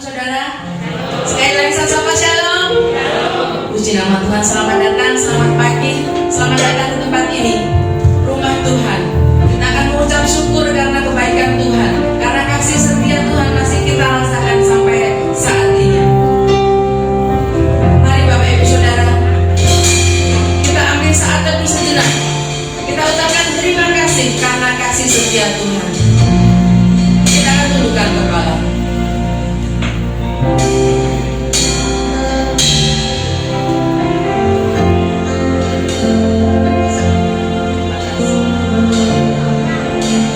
Saudara, sekali lagi saya sapa shalom. Puji nama Tuhan, selamat datang, selamat pagi, selamat datang di tempat ini, rumah Tuhan. Kita akan mengucap syukur karena kebaikan Tuhan, karena kasih setia Tuhan masih kita rasakan sampai saat ini. Mari Bapak Ibu Saudara, kita ambil saat teduh sejenak. Kita ucapkan terima kasih karena kasih setia Tuhan. Kita akan tundukkan kepala.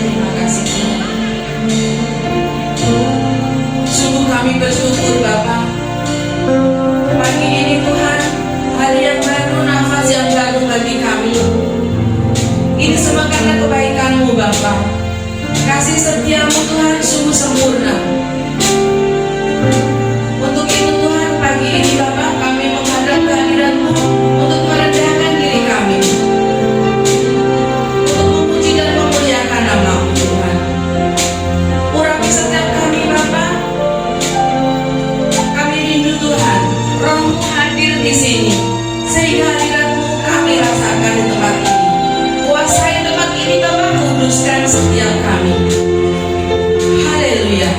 Terima kasih Tuhan. Sungguh kami bersyukur Bapa. Pagi ini Tuhan, hari yang baru, nafas yang baru bagi kami. Ini semua karena kebaikan-Mu Bapa. Kasih setiamu Tuhan sungguh sempurna. Untuk itu Tuhan, pagi ini Bapa, kami menghadap kehadiran-Mu untuk merendahkan diri kami, untuk memuji dan memuliakan nama-Mu Tuhan. Urapi setiap kami Bapa. Kami rindu Tuhan, Roh-Mu hadir di sini, sehingga hadirat-Mu kami rasakan di tempat ini. Kuasai tempat ini Bapa, kuduskan setiap kami. Haleluya.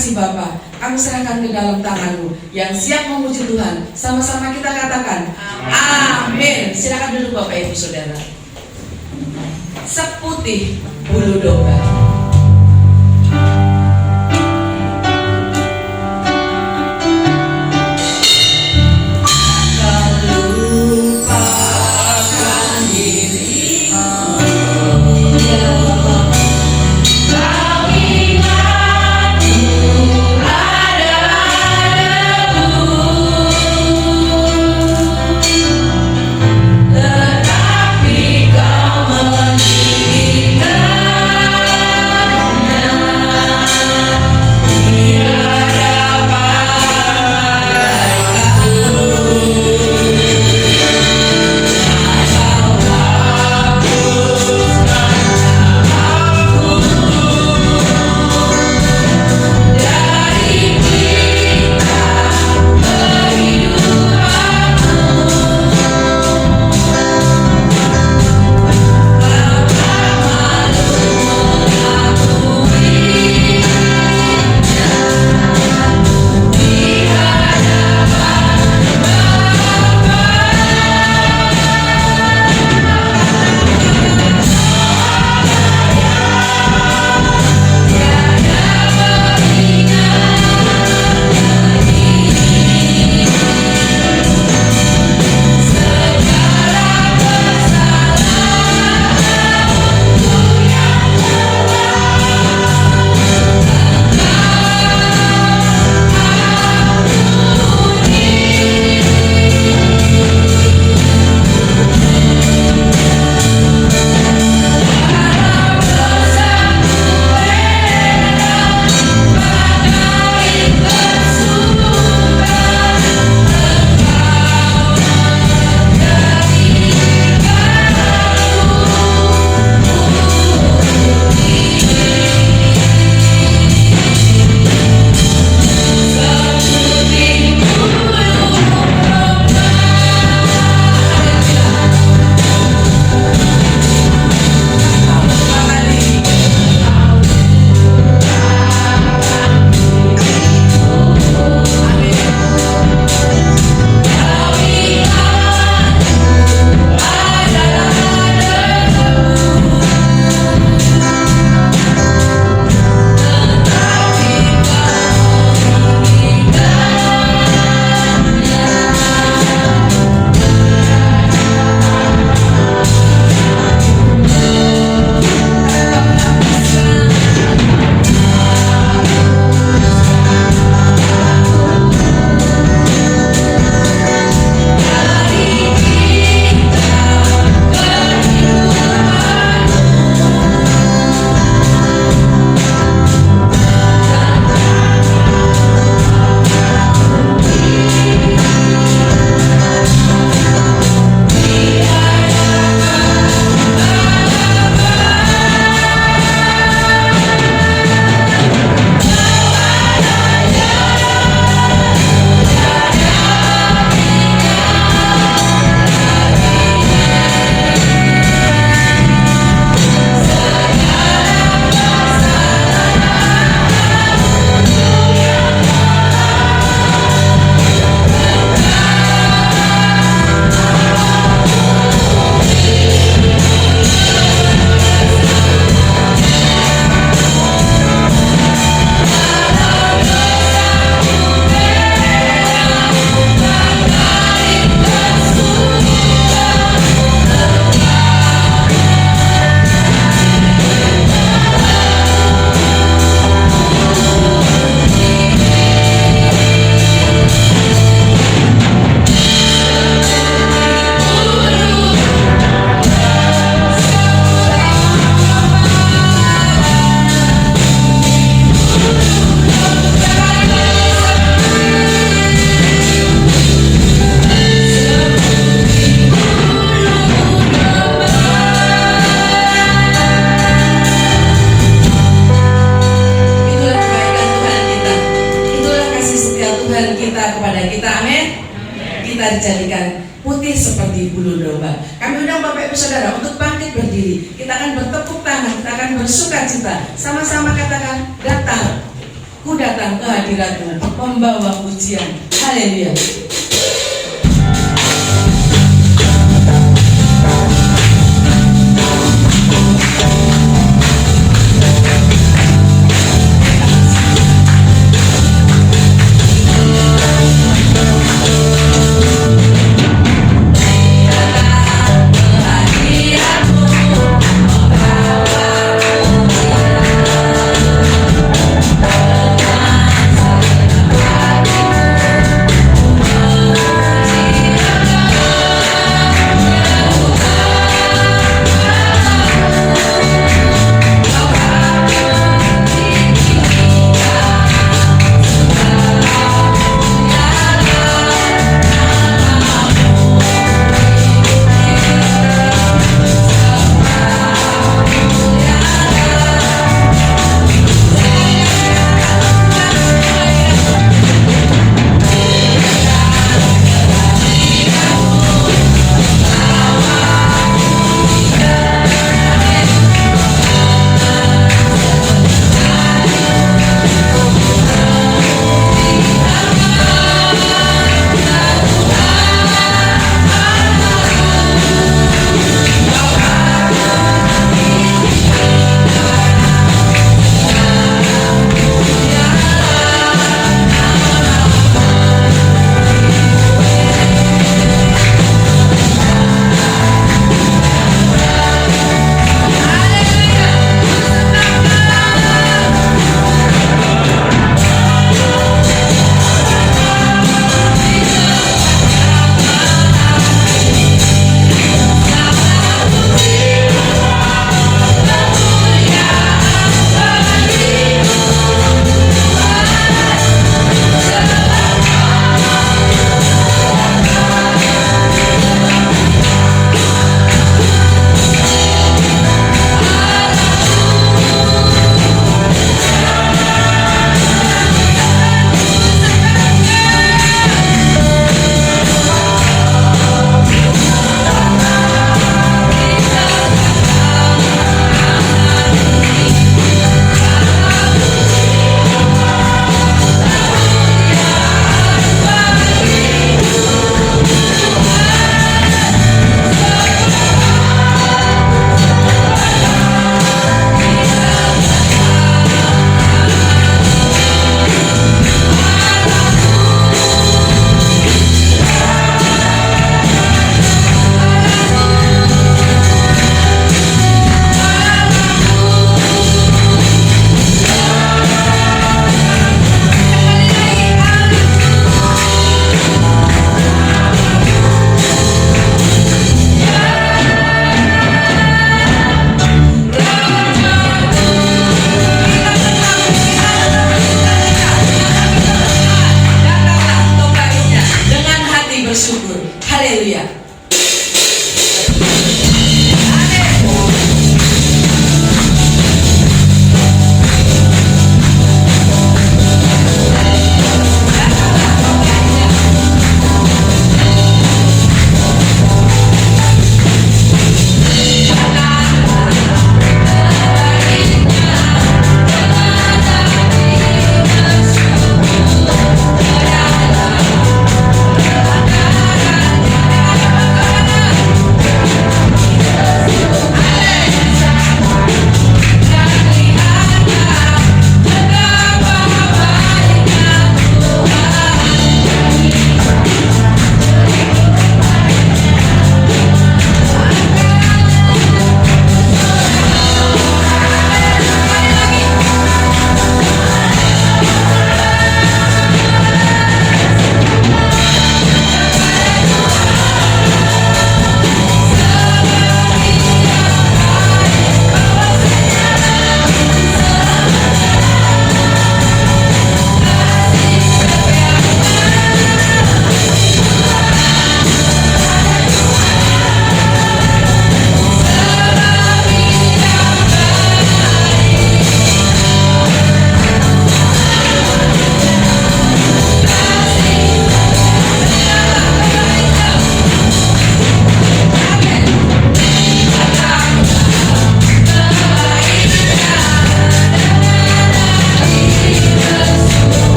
kasih Bapa, kami serahkan ke dalam tangan-Mu. Yang siap memuji Tuhan, sama-sama kita katakan amin. Silakan duduk Bapak Ibu Saudara. Seputih bulu domba. dijadikan putih seperti bulu domba. Kami undang Bapak Ibu Saudara untuk bangkit berdiri. Kita akan bertepuk tangan, kita akan bersuka cita. Sama-sama katakan, datang ku datang ke hadiratmu membawa pujian. Haleluya.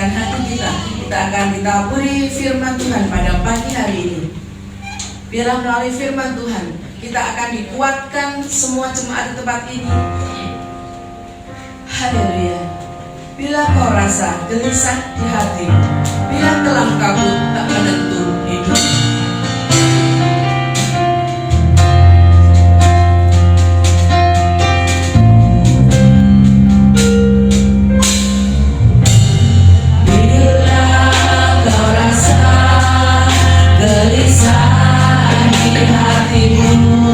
menenangkan hati kita. Kita akan ditaburi firman Tuhan pada pagi hari ini. Biarlah melalui firman Tuhan kita akan dikuatkan semua jemaat di tempat ini. Haleluya. Bila kau rasa gelisah di hatimu, bila kelam kabut tak menentu hidup, Hidupmu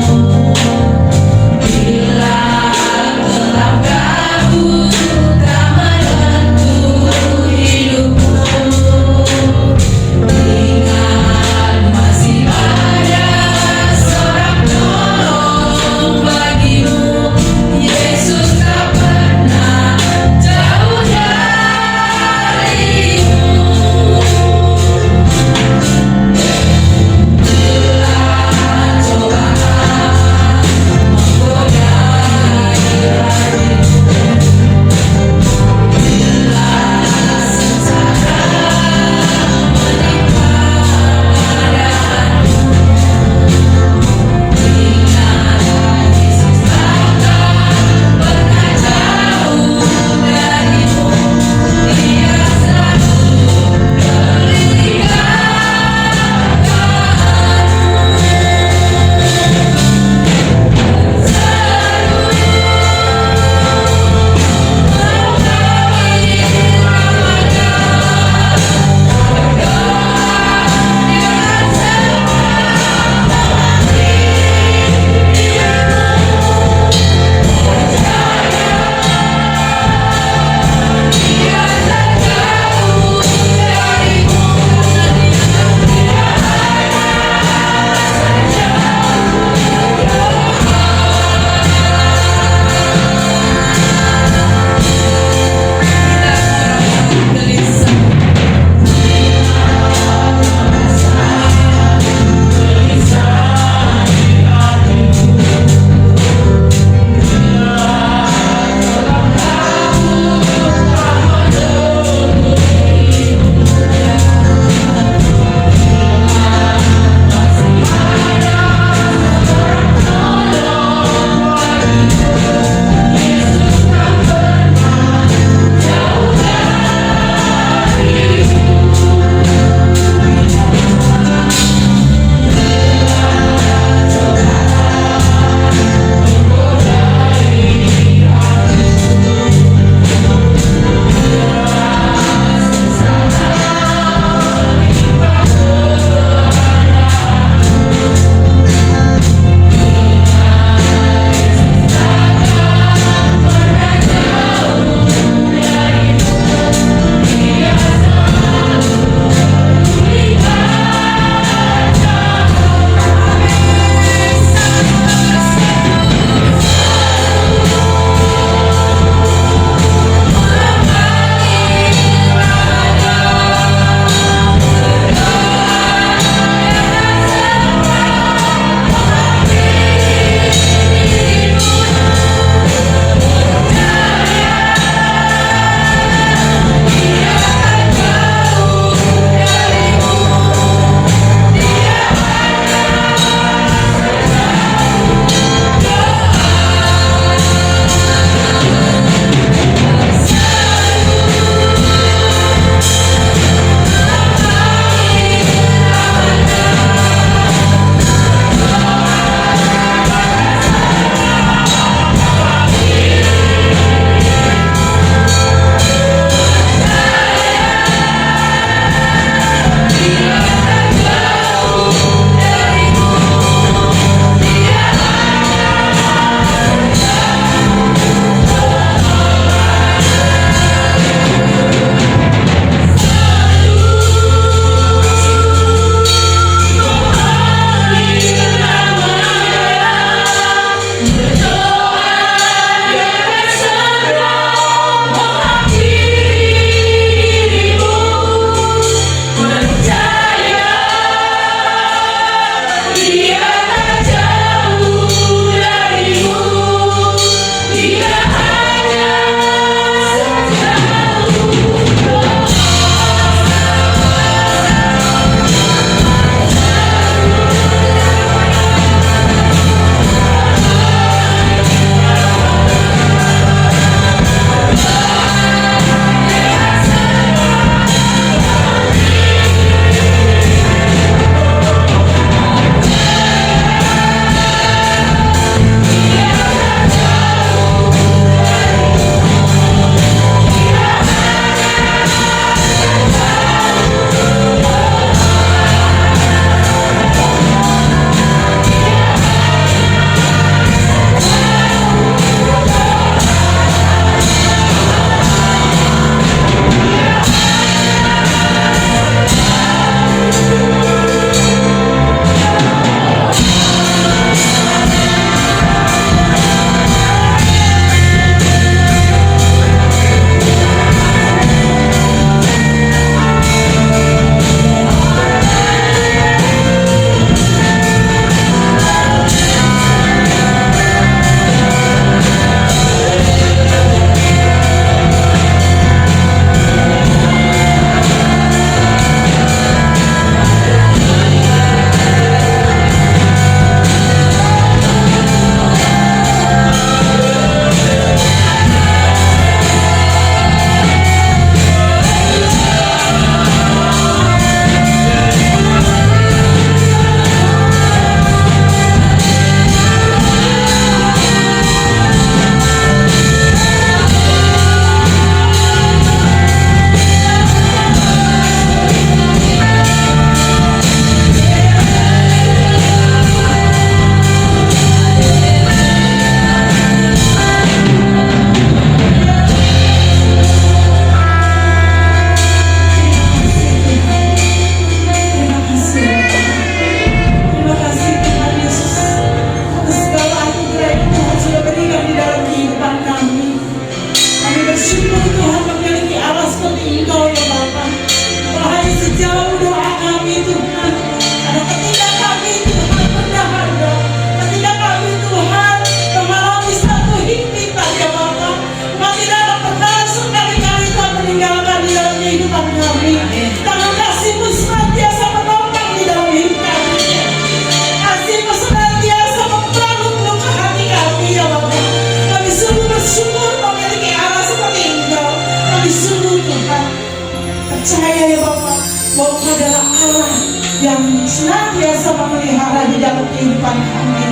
percaya ya Bapak, bahwa Engkau adalah Allah yang senantiasa memelihara di dalam kehidupan kami.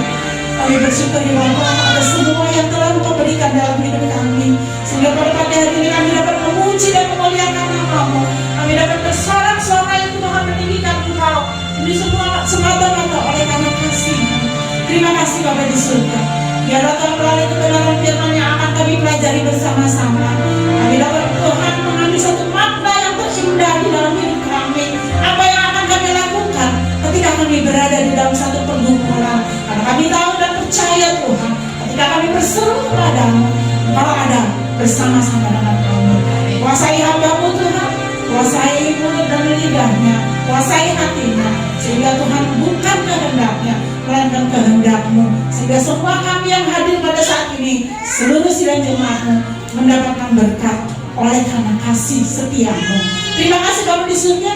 Kami bersyukur ya Bapak atas semua yang telah Engkau berikan dalam hidup kami, sehingga pada pagi hari ini kami dapat memuji dan memuliakan nama-Mu. Kami dapat bersorak-sorai yang Tuhan meninggikan Engkau. Ini semua semata-mata oleh karena kasih-Mu. Terima kasih Bapak di surga. Biarlah Tuhan melalui kebenaran firman yang akan kami pelajari bersama-sama, kami dapat Tuhan mengambil satu makna yang terindah di dalam hidup kami. Apa yang akan kami lakukan ketika kami berada di dalam satu pergumulan, karena kami tahu dan percaya Tuhan, ketika kami berseru kepadamu, Engkau ada bersama-sama dengan kami. Kuasai hamba-Mu Tuhan, kuasai mulut dan lidahnya, kuasai hatinya, sehingga Tuhan bukan kehendaknya melainkan kehendak-Mu, sehingga semua kami yang hadir pada saat ini, seluruh sidang jemaat-Mu, mendapatkan berkat oleh karena kasih setia-Mu. Terima kasih Bapak di surga.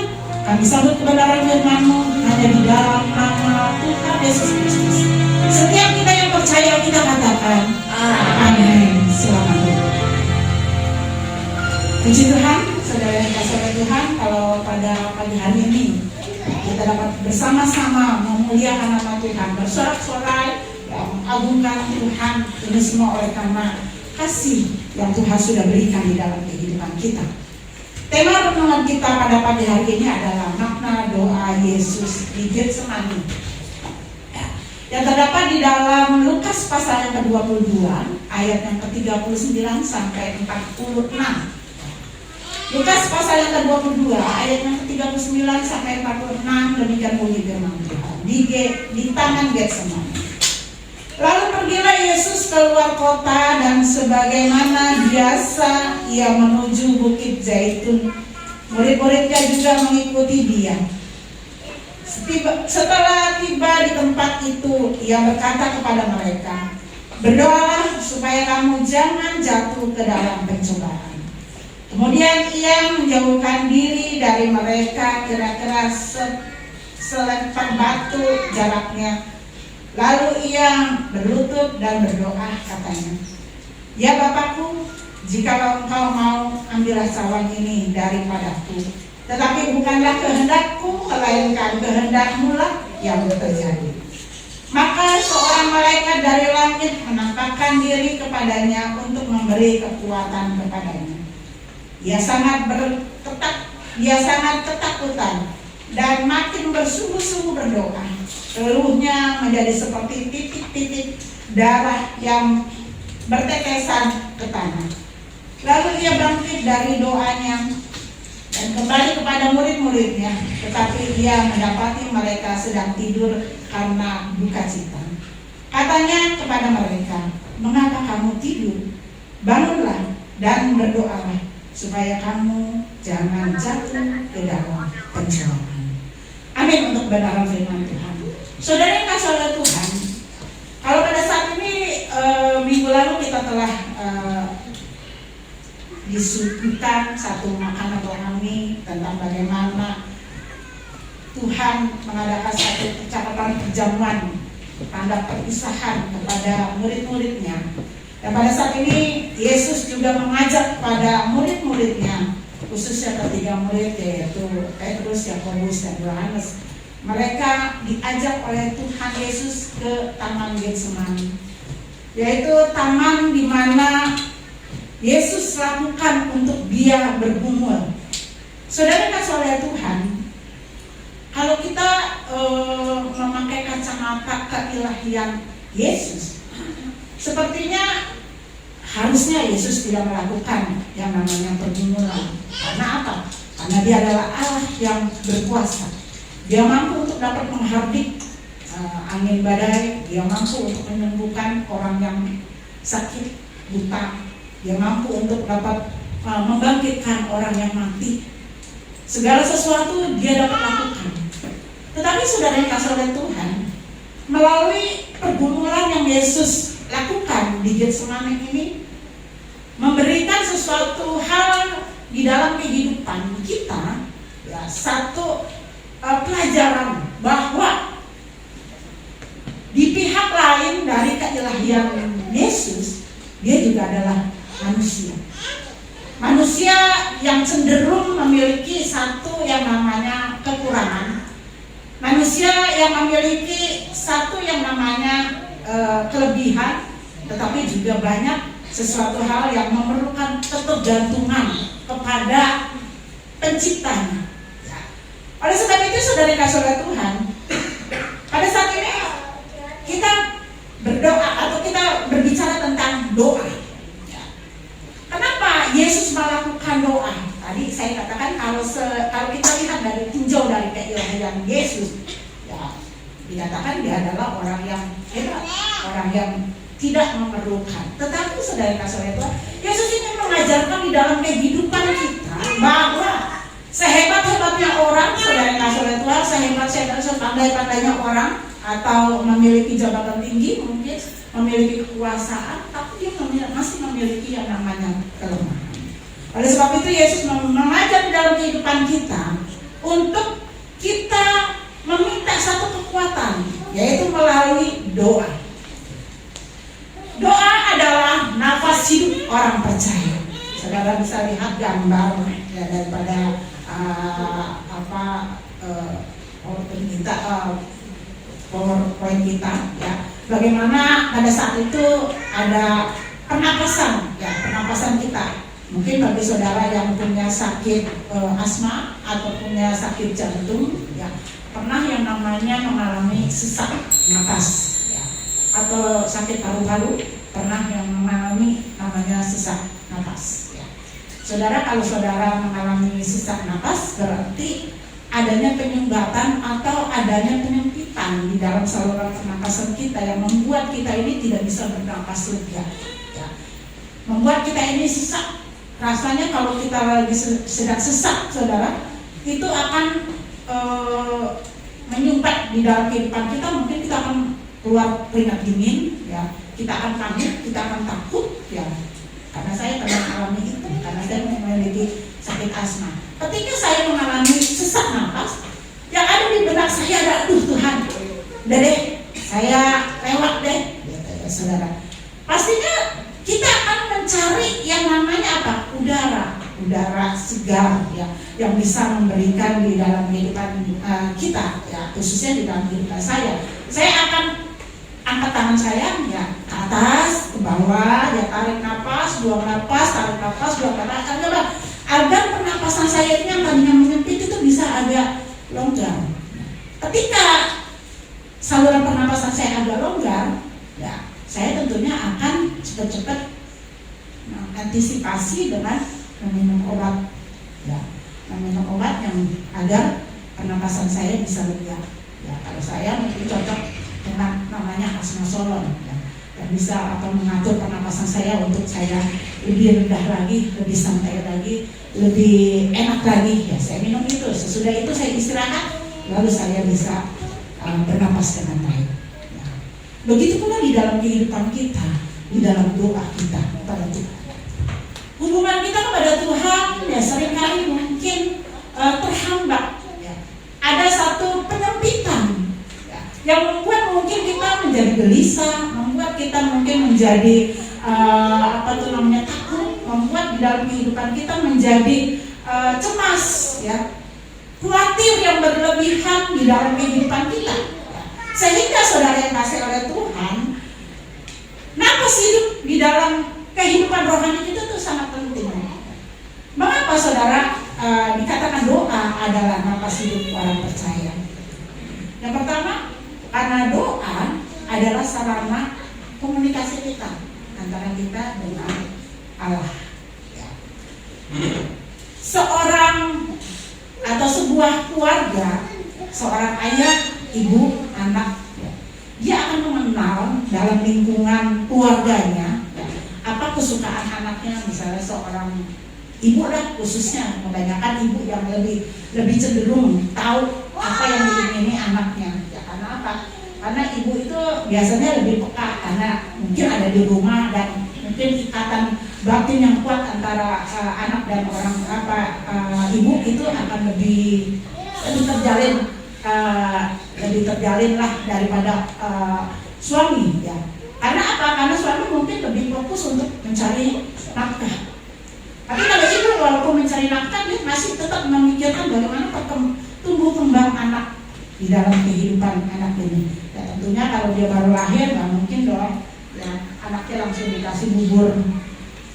Kami sambut kebenaran firman-Mu hanya di dalam nama Tuhan Yesus Kristus. Setiap kita yang percaya, kita katakan amin. Selamat dulu. Puji Tuhan, saudara yang kasih Tuhan, kalau pada pagi hari ini kita dapat bersama-sama memuliakan nama Tuhan, bersorak-sorai, mengagungkan Tuhan. Ini semua oleh karena kasih yang Tuhan sudah berikan di dalam kehidupan kita. Tema renungan kita pada pagi hari ini adalah makna doa Yesus di Getsemani, yang terdapat di dalam Lukas pasal yang ke-22 ayat yang ke-39 sampai 46. Lukas pasal yang ke-22 ayat yang ke-39 sampai 46, demikian bunyi firman Tuhan. Di tangan Getsemani. Lalu pergilah Yesus keluar kota, dan sebagaimana biasa ia menuju Bukit Zaitun. Murid-muridnya juga mengikuti dia. Setelah tiba di tempat itu, ia berkata kepada mereka, "Berdoalah supaya kamu jangan jatuh ke dalam pencobaan." Kemudian ia menjauhkan diri dari mereka kira-kira selempar batu jaraknya. Lalu ia berlutut dan berdoa, katanya, "Ya Bapakku, jika Engkau mau, ambillah cawan ini daripadaku. Tetapi bukanlah kehendakku, melainkan kehendak-Mu lah yang terjadi." Maka seorang malaikat dari langit menampakkan diri kepadanya untuk memberi kekuatan kepadanya. Ia sangat ketakutan dan makin bersungguh-sungguh berdoa. Keluhnya menjadi seperti titik-titik darah yang bertetesan ke tanah. Lalu ia bangkit dari doanya dan kembali kepada murid-muridnya, tetapi ia mendapati mereka sedang tidur karena duka cita. Katanya kepada mereka, "Mengapa kamu tidur? Bangunlah dan berdoalah, supaya kamu jangan jatuh ke dalam pencobaan." Amin untuk kebenaran firman Tuhan. Saudara yang kasih oleh Tuhan, kalau pada saat ini minggu lalu kita telah disuguhkan satu makanan rohani tentang bagaimana Tuhan mengadakan satu percakapan perjamuan, tanda perpisahan kepada murid-muridnya. Dan pada saat ini Yesus juga mengajak pada murid-muridnya, khususnya ketiga murid, yaitu Petrus, Yakobus, dan Yohanes. Mereka diajak oleh Tuhan Yesus ke Taman Getsemani, yaitu taman di mana Yesus lakukan untuk dia bergumul. Saudara kasih oleh Tuhan, kalau kita memakai kacamata keilahian Yesus, sepertinya harusnya Yesus tidak melakukan yang namanya pergumulan. Karena apa? Karena dia adalah Allah yang berkuasa. Dia mampu untuk dapat menghardik angin badai. Dia mampu untuk menyembuhkan orang yang sakit, buta. Dia mampu untuk dapat membangkitkan orang yang mati. Segala sesuatu dia dapat lakukan. Tetapi saudara yang kasih oleh Tuhan, melalui pergumulan yang Yesus lakukan di Getsemani ini, memberikan sesuatu hal di dalam kehidupan kita, ya, satu pelajaran bahwa di pihak lain dari keilahian Yesus, dia juga adalah manusia. Manusia yang cenderung memiliki satu yang memiliki satu yang namanya kelebihan, tetapi juga banyak sesuatu hal yang memerlukan ketergantungan kepada penciptanya. Oleh sebab itu, saudara kasih oleh Tuhan, pada saat ini kita berdoa atau kita berbicara tentang doa. Kenapa Yesus melakukan doa? Tadi saya katakan kalau kita lihat dari tinjau dari keilahian Yesus, ya, dikatakan dia adalah orang yang hebat, orang yang tidak memerlukan. Tetapi saudara kasih Tuhan, Yesus ingin mengajarkan di dalam kehidupan kita bahwa sehebat-hebatnya orang, saudara kasih Tuhan, sehebat-hebatnya, sepandai-pandainya orang, atau memiliki jabatan tinggi, mungkin memiliki kekuasaan, tapi dia masih memiliki yang namanya kelemahan. Oleh sebab itu Yesus mengajar di dalam kehidupan kita untuk kita meminta satu kekuatan, yaitu melalui doa. Doa adalah nafas hidup orang percaya. Saudara bisa lihat gambar ya, daripada PowerPoint kita, ya. Bagaimana pada saat itu ada pernapasan, ya, pernapasan kita. Mungkin bagi saudara yang punya sakit asma atau punya sakit jantung, ya, pernah yang namanya mengalami sesak napas, ya, atau sakit paru-paru, pernah yang mengalami namanya sesak napas. Ya. Saudara, kalau saudara mengalami sesak napas, berarti adanya penyumbatan atau adanya penyempitan di dalam saluran pernapasan kita yang membuat kita ini tidak bisa bernapas lega, ya. Membuat kita ini sesak. Rasanya kalau kita lagi sedang sesak, saudara, itu akan menyumbat di dalam kehidupan kita. Mungkin kita akan keluar keringat dingin, ya. Kita akan panik, kita akan takut, ya. Karena saya pernah mengalami itu, karena saya memiliki sakit asma. Ketika saya mengalami sesak napas, yang ada di benak saya ada, aduh Tuhan, udah deh, saya lewat deh, ya, saudara. Pastinya kita akan mencari yang namanya apa? Udara segar, ya, yang bisa memberikan di dalam kehidupan kita, ya, khususnya di dalam kehidupan saya. Saya akan angkat tangan saya, ya, ke atas, ke bawah, ya, tarik napas, buang napas, tarik napas, buang napas, agar pernapasan saya ini yang tadinya menyempit itu bisa agak longgar. Ketika saluran pernapasan saya agak longgar, ya, saya tentunya akan cepat-cepat antisipasi dengan meminum obat, ya, meminum obat yang agar pernapasan saya bisa lega. Ya, kalau saya mungkin cocok dengan namanya asmasolon, ya, yang bisa atau mengatur pernapasan saya untuk saya lebih rendah lagi, lebih santai lagi, lebih enak lagi. Ya, saya minum itu. Sesudah itu saya istirahat, lalu saya bisa bernapas dengan baik. Ya. Begitu pula di dalam kehidupan kita, di dalam doa kita kepada Tuhan. Hubungan kita kepada Tuhan, ya, seringkali mungkin terhambat. Ya. Ada satu penyempitan, ya, yang membuat mungkin kita menjadi gelisah, membuat kita mungkin menjadi takut, membuat di dalam kehidupan kita menjadi cemas, ya, khawatir yang berlebihan di dalam kehidupan kita. Ya. Sehingga saudara yang kasih oleh Tuhan, napas hidup di dalam kehidupan rohani kita itu sangat penting. Mengapa saudara dikatakan doa adalah napas hidup orang percaya? Yang pertama, karena doa adalah sarana komunikasi kita antara kita dengan Allah. Ya. Seorang atau sebuah keluarga, seorang ayah, ibu, anak, ya, dia akan mengenal dalam lingkungan keluarganya, ya, apa kesukaan anaknya. Misalnya seorang ibu lah, khususnya kebanyakan ibu yang lebih cenderung tahu apa yang diingini anaknya. Ya, karena apa? Karena ibu itu biasanya lebih peka, karena mungkin ada di rumah dan mungkin ikatan batin yang kuat antara anak dan orang ibu itu akan lebih terjalin lah daripada suami, ya. Karena apa? Karena suami mungkin lebih fokus untuk mencari nafkah. Tapi kalau ibu walaupun mencari nafkah, dia masih tetap memikirkan bagaimana tumbuh kembang anak di dalam kehidupan anak ini. Ya, tentunya kalau dia baru lahir nggak mungkin dong ya anaknya langsung dikasih bubur,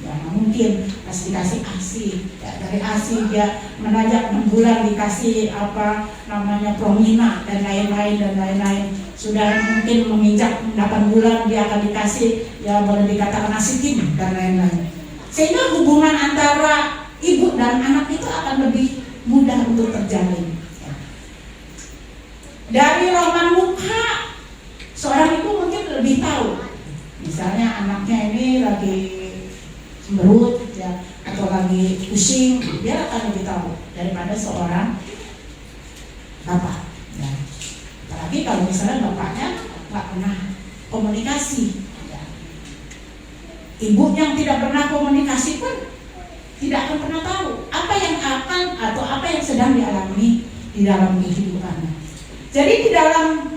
ya nggak mungkin. Pasti dikasih ASI, ya, dari ASI dia menajak 6 bulan dikasih apa namanya promina dan lain-lain. Sudah mungkin menginjak 8 bulan dia akan dikasih ya boleh dikatakan asitin dan lain-lain. Sehingga hubungan antara ibu dan anak itu akan lebih mudah untuk terjalin. Dari rawan muka seorang ibu mungkin lebih tahu. Misalnya anaknya ini lagi cemberut ya atau lagi pusing, dia akan lebih tahu daripada seorang bapak. Ya. Apalagi kalau misalnya bapaknya nggak pernah komunikasi. Ya. Ibu yang tidak pernah komunikasi pun tidak akan pernah tahu apa yang akan atau apa yang sedang dialami di dalam kehidupannya. Jadi di dalam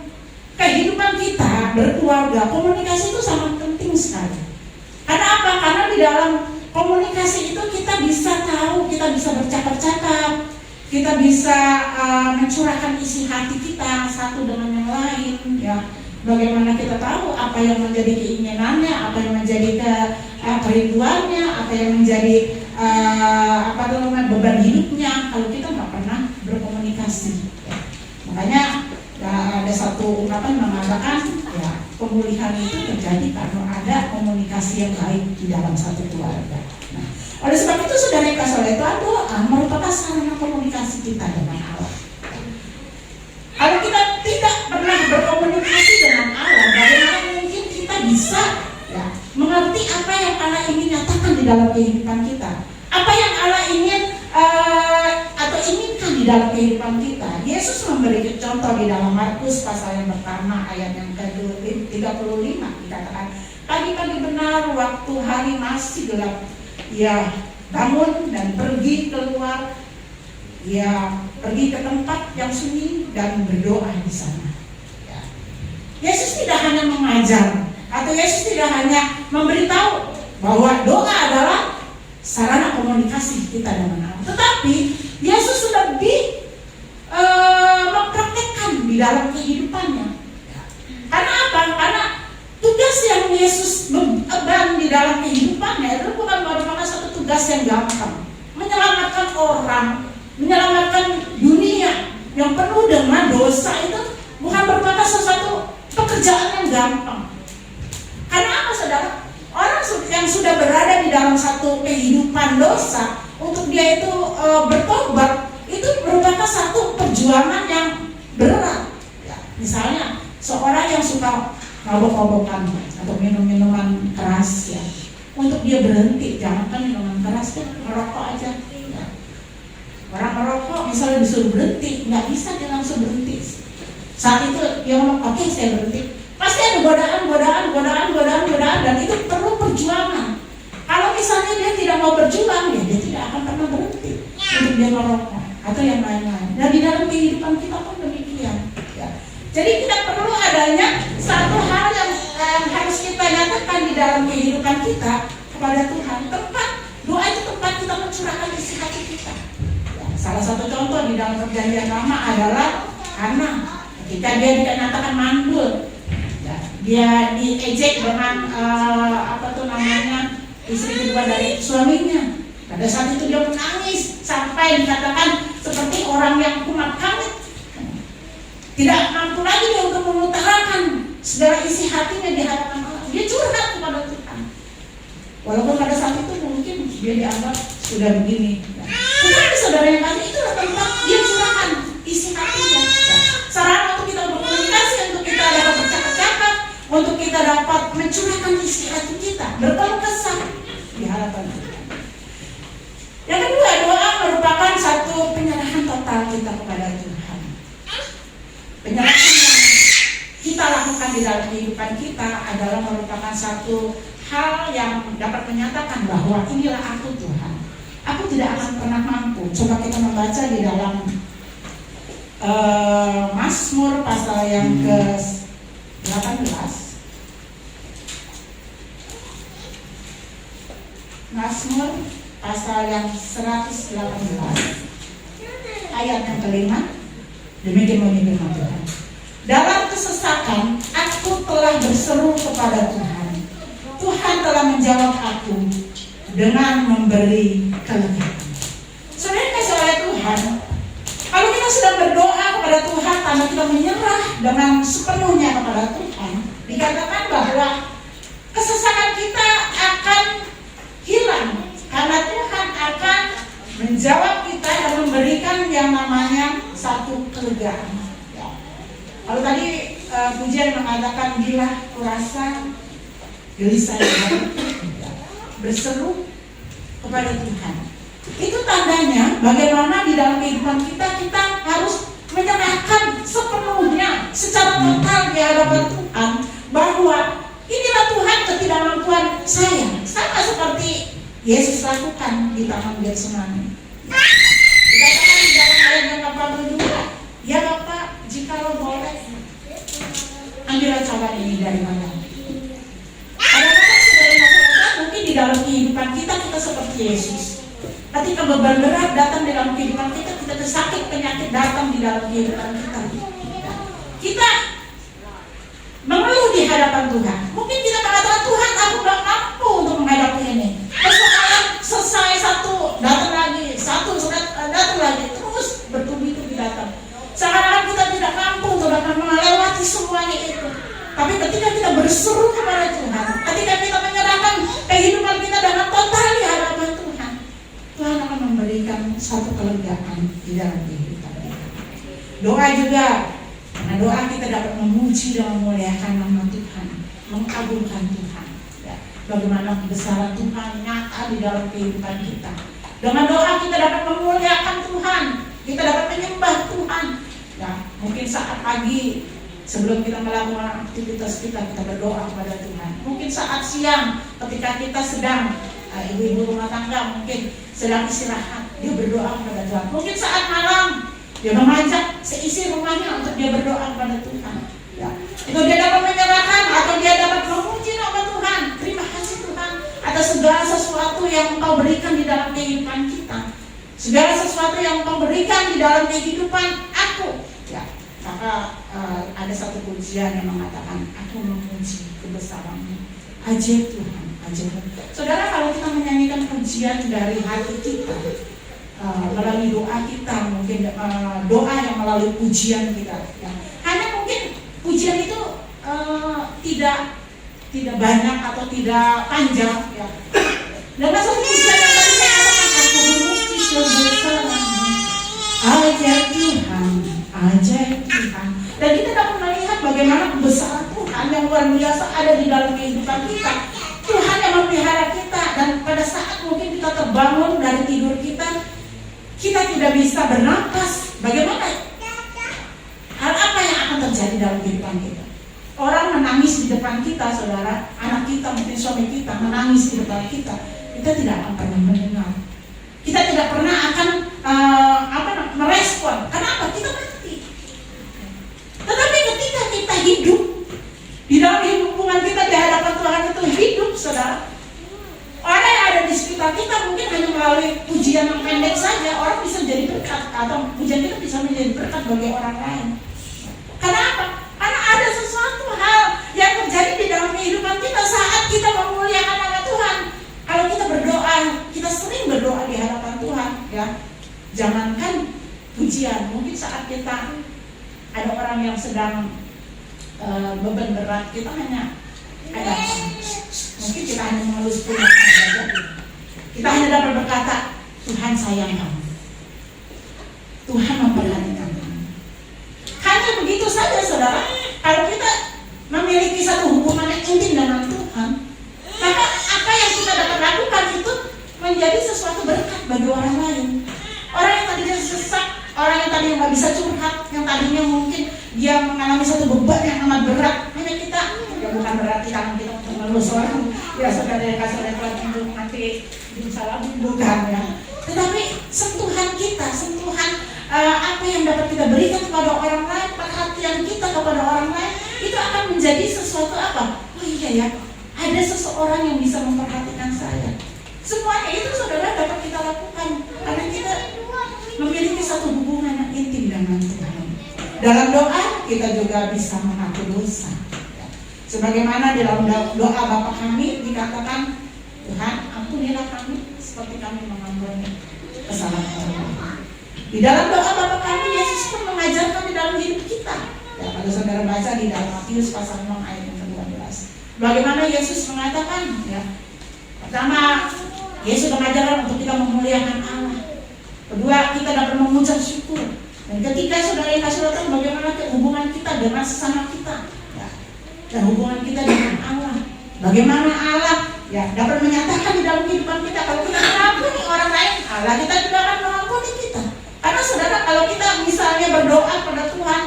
kehidupan kita berkeluarga, komunikasi itu sangat penting sekali. Karena apa? Karena di dalam komunikasi itu kita bisa tahu, kita bisa bercakap-cakap, kita bisa mencurahkan isi hati kita satu dengan yang lain. Ya, bagaimana kita tahu apa yang menjadi keinginannya, apa yang menjadi kerinduannya, apa yang menjadi beban hidupnya. Kalau kita nggak pernah berkomunikasi. Ya. Makanya ada satu ungkapan mengatakan ya pemulihan itu terjadi karena ada komunikasi yang baik di dalam satu keluarga. Nah, oleh sebab itu saudara yang kasih oleh Tuhan, doa merupakan sarana komunikasi kita dengan Allah. Kalau kita tidak pernah berkomunikasi dengan Allah, bagaimana mungkin kita bisa ya mengerti apa yang Allah ingin nyatakan di dalam kehidupan kita, apa yang Allah ingin atau inginkan di dalam kehidupan kita. Yesus memberi contoh di dalam Markus pasal yang pertama ayat yang ke-35 dikatakan, pagi-pagi benar waktu hari masih gelap, ia bangun dan pergi keluar, ia pergi ke tempat yang sunyi dan berdoa di sana. Ya. Yesus tidak hanya mengajar atau Yesus tidak hanya memberitahu bahwa doa adalah sarana komunikasi kita dengan Allah, tetapi Yesus lebih mempraktekkan di dalam kehidupannya. Karena apa? Karena tugas yang Yesus beban di dalam kehidupannya itu bukan merupakan satu tugas yang gampang. Menyelamatkan orang, menyelamatkan dunia yang penuh dengan dosa itu bukan merupakan sesuatu pekerjaan yang gampang. Karena apa, saudara? Orang yang sudah berada di dalam satu kehidupan dosa, untuk dia itu bertobat, itu merupakan satu perjuangan yang berat. Ya, misalnya seorang yang suka mabok-mabokan atau minum-minuman keras, ya, untuk dia berhenti, jangankan minuman keras, kan merokok aja. Ya. Orang merokok misalnya disuruh berhenti, nggak bisa dia langsung berhenti. Saat itu dia ngomong, oke, saya berhenti. Pasti ada godaan, dan itu perlu perjuangan. Kalau misalnya dia tidak mau berjuang, ya dia tidak akan pernah berhenti untuk dia merokok atau yang lain-lain. Dan di dalam kehidupan kita pun demikian. Ya. Jadi kita perlu adanya satu hal yang harus kita nyatakan di dalam kehidupan kita kepada Tuhan. Tempat doa itu tempat kita mencurahkan isi hati kita. Ya. Salah satu contoh di dalam Perjanjian Lama adalah Hana. Ketika dia dinyatakan mandul, dia diejek dengan istri kedua dari suaminya. Pada saat itu dia menangis sampai dikatakan seperti orang yang kumat kamit, tidak mampu lagi dia untuk mengutarakan segala isi hatinya di hadapan Allah. Dia curhat kepada Tuhan, walaupun pada saat itu mungkin dia dianggap sudah begini. Tetapi saudara yang kasih, itulah tempat dia curahkan isi hatinya. Sarana untuk kita berkomunikasi, untuk kita dapat bercakap-cakap, untuk kita dapat mencurahkan isi hati kita, berkeluh kesah di hadapan Tuhan. Yang kedua, doa merupakan satu penyerahan total kita kepada Tuhan. Penyerahan yang kita lakukan di dalam kehidupan kita adalah merupakan satu hal yang dapat menyatakan bahwa inilah aku Tuhan. Aku tidak akan pernah mampu. Coba kita membaca di dalam Mazmur pasal yang ke-18. Mazmur pasal yang 118 ayat yang ke-5. Demikian bunyi firman Tuhan. Dalam kesesakan, aku telah berseru kepada Tuhan. Tuhan telah menjawab aku dengan memberi kelegaan. Saudara kasih oleh Tuhan, kalau kita sedang berdoa kepada Tuhan karena kita menyerah dengan sepenuhnya kepada Tuhan, dikatakan bahwa kesesakan kita akan hilang karena Tuhan akan menjawab kita dan memberikan yang namanya satu kelegaan. Kalau tadi pujian mengatakan bila kurasa gelisah berseru kepada Tuhan, itu tandanya bagaimana di dalam kehidupan kita harus menyerahkan sepenuhnya secara total di hadapan Tuhan, bahwa inilah Tuhan ketidakmampuan saya, sama seperti Yesus lakukan di Taman Getsemani. Dikatakan di dalam ayat yang 42, ya Bapak, jikalau boleh, ambillah cawan ini dari mana. Kadang-kadang sebagai masyarakat mungkin di dalam kehidupan kita seperti Yesus. Ketika beban berat datang di dalam kehidupan kita tersakit penyakit datang di dalam kehidupan kita mengeluh di hadapan Tuhan. Mungkin kita mengatakan, Tuhan, aku gak mampu untuk menghadapi ini. Persoalan selesai satu, datang lagi, satu datang lagi, terus bertubi-tubi datang. Seakan-akan kita tidak mampu untuk dapat melewati semuanya itu. Tapi ketika kita berseru kepada Tuhan, ketika kita menyerahkan kehidupan kita dengan total di hadapan Tuhan, Tuhan akan memberikan satu kelegaan di dalam kehidupan kita. Doa juga, karena doa kita dapat memuji dan memuliakan nama Tuhan, mengagungkan Tuhan. Ya, bagaimana kebesaran Tuhan nyata di dalam kehidupan kita. Dengan doa kita dapat memuliakan Tuhan, kita dapat menyembah Tuhan. Ya, mungkin saat pagi sebelum kita melakukan aktivitas kita berdoa kepada Tuhan. Mungkin saat siang ketika kita sedang ibu-ibu rumah tangga mungkin sedang istirahat, dia berdoa kepada Tuhan. Mungkin saat malam dia mengajak seisi rumahnya untuk dia berdoa kepada Tuhan. Ya, itu dia dapat menyerahkan atau dia dapat memuji nama Tuhan. Terima kasih Tuhan atas segala sesuatu yang Engkau berikan di dalam kehidupan kita. Segala sesuatu yang Engkau berikan di dalam kehidupan aku. Ya, maka ada satu pujian yang mengatakan, aku memuji kebesaran-Mu. Ajaib Tuhan, ajaib. Saudara, kalau kita menyanyikan pujian dari hati kita, melalui doa kita, mungkin doa yang melalui pujian kita, ya. Hanya mungkin pujian itu tidak banyak atau tidak panjang, ya. Dan masuk pujian yang tadi saya katakan, aku memuji kebesaran-Mu. Ajaib Tuhan, ajaib Tuhan. Dan kita dapat melihat bagaimana kebesaran Tuhan yang luar biasa ada di dalam kehidupan kita. Tuhan yang memelihara kita, dan pada saat mungkin kita terbangun dari tidur kita tidak bisa bernapas. Bagaimana? Hal apa yang akan terjadi dalam kehidupan kita? Orang menangis di depan kita, saudara, anak kita, mungkin suami kita menangis di depan kita tidak akan pernah mendengar. Kita tidak pernah akan merespon. Kenapa? Kita mati. Tetapi ketika kita hidup di dalam hubungan kita di hadapan Tuhan itu hidup, saudara. Orang yang ada di sekitar kita mungkin hanya melalui pujian yang pendek saja, orang bisa jadi berkat, atau pujian kita bisa menjadi berkat bagi orang lain. Kenapa? Karena ada sesuatu hal yang terjadi di dalam kehidupan kita saat kita memuliakan nama Tuhan. Kalau kita berdoa, kita sering berdoa di hadapan Tuhan, ya. Jangankan pujian, mungkin saat kita ada orang yang sedang beban berat, kita hanya ada, mungkin kita hanya mengelus pundak saja. Kita hanya dapat berkata, Tuhan sayang kamu, Tuhan memperhatikan kamu. Hanya begitu saja, saudara. Kalau kita memiliki satu hubungan yang intim dengan Tuhan, maka apa yang kita dapat lakukan itu menjadi sesuatu berkat bagi orang lain. Orang yang tadinya sesak, orang yang tadinya nggak bisa curhat, yang tadinya mungkin dia mengalami satu beban yang amat berat, hanya kita, ya bukan berarti tangan kita untuk melus orang, ya saudara yang kasih oleh Tuhan untuk nanti salah, bukan, ya. Tetapi sentuhan kita, sentuhan apa yang dapat kita berikan kepada orang lain, perhatian kita kepada orang lain, itu akan menjadi sesuatu apa? Oh iya ya, ada seseorang yang bisa memperhatikan saya. Semuanya itu saudara dapat kita lakukan karena kita memiliki satu hubungan yang intim dengan Tuhan. Dalam doa kita juga bisa mengaku dosa. Sebagaimana di dalam doa Bapa kami dikatakan, Tuhan ampunilah kami seperti kami mengampuni kesalahan kami. Di dalam doa Bapa kami, Yesus pun mengajarkan di dalam hidup kita. Ya, kalau saudara baca di dalam Matius pasal 6 ayat yang ke-12, bagaimana Yesus mengatakan, ya, pertama Yesus mengajarkan untuk kita memuliakan Allah. Kedua, kita dapat mengucap syukur. Dan ketiga, saudara yang kasih tahu bagaimana hubungan kita dengan sesama kita, ya, dan hubungan kita dengan Allah. Bagaimana Allah, ya, dapat menyatakan di dalam kehidupan kita. Kalau kita mengampuni orang lain, Allah kita juga akan mengampuni kita. Karena saudara, kalau kita misalnya berdoa pada Tuhan,